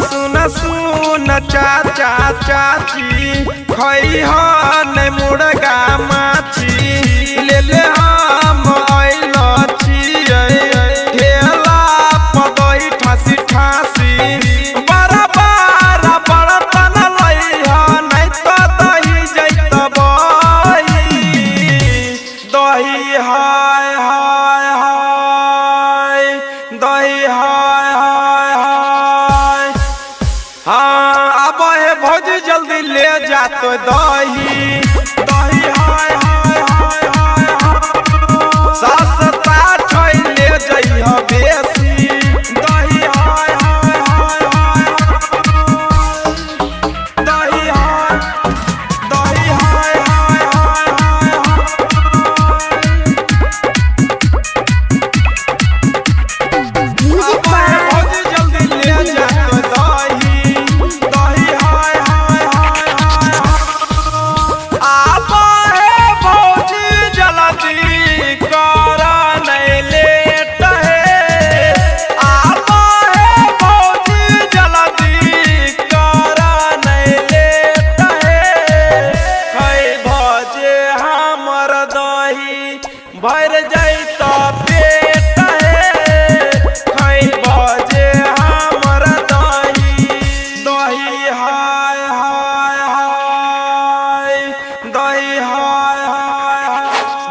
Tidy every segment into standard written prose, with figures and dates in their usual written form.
सुन सुन चाचा चाची खैहन मुर्गा माछी ले ले हम आइल छियै ठेला पदई ठासी ठासी बड़ा बड़ा बर्तन लइहा नहीं तो दही जैत बही दही हाय हाय हाय दही हाय हाय हाय। हाँ अब है भौजी जल्दी ले जा तो दही दही हाय हाय हाय हाय हाय। सस्ता छै ले जइह बेसी दही हाय हाय हाय हाय। दही हाय दही हाय हाय हाय हाय। म्यूजिक बाय भौजी जल्दी ले जा तो दही दही हाय हाय हाय हाय। आप है भौजी जल्दी कर नहीं लेट है। आप है भौजी जल्दी कर नहीं लेट है। खै भजे हमर दही भर जैत पेट है। खै भजे हमर दही दही हाय हाय हाय दही हाय हाय हाय।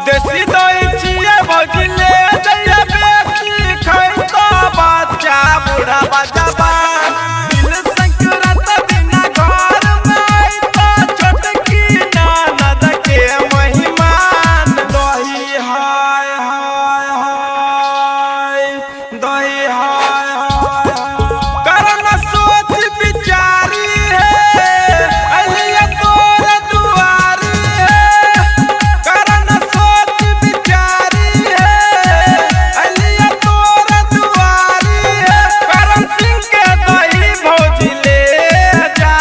देसी दही छियै भौजी ले जइहे बेसी खैत बच्चा बूढ़ा जवान। दिल संक्रांत बिना घर में अइतऽ छोटकी ननद के मेहमान दही हाय हाय हाय दही हाय हाय हाय। करन सोच विचारी है अलिया तोर दुआरी है। करन सोच विचारी है अलिया तोर दुआरी है। करन सिंह के दही भौजी ले जा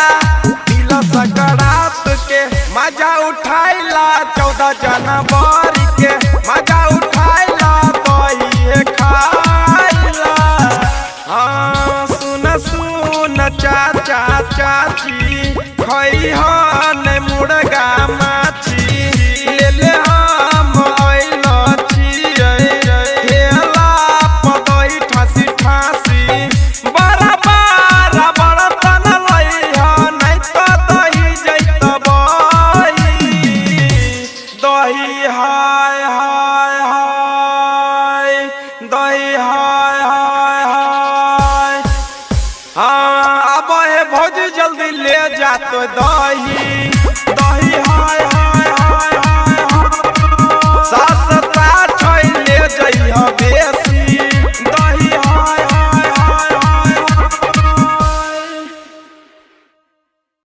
दिल सकरात के मजा उठाइला 14 जनवरी के मजा उठाइला दही खाइला। हाँ सुन सुन चाचा चाची खैहन मुर्गा माछी ले ले हम आइल छियै ठेला पदई ठासी ठासी बड़ा बड़ा बर्तन लइहा नहीं तो दही जैत बही दही हाय हाय हाय दही हाय हाय हाय। हाँ अब है भौजी जल्दी ले जा तो दही दही हाय हाय।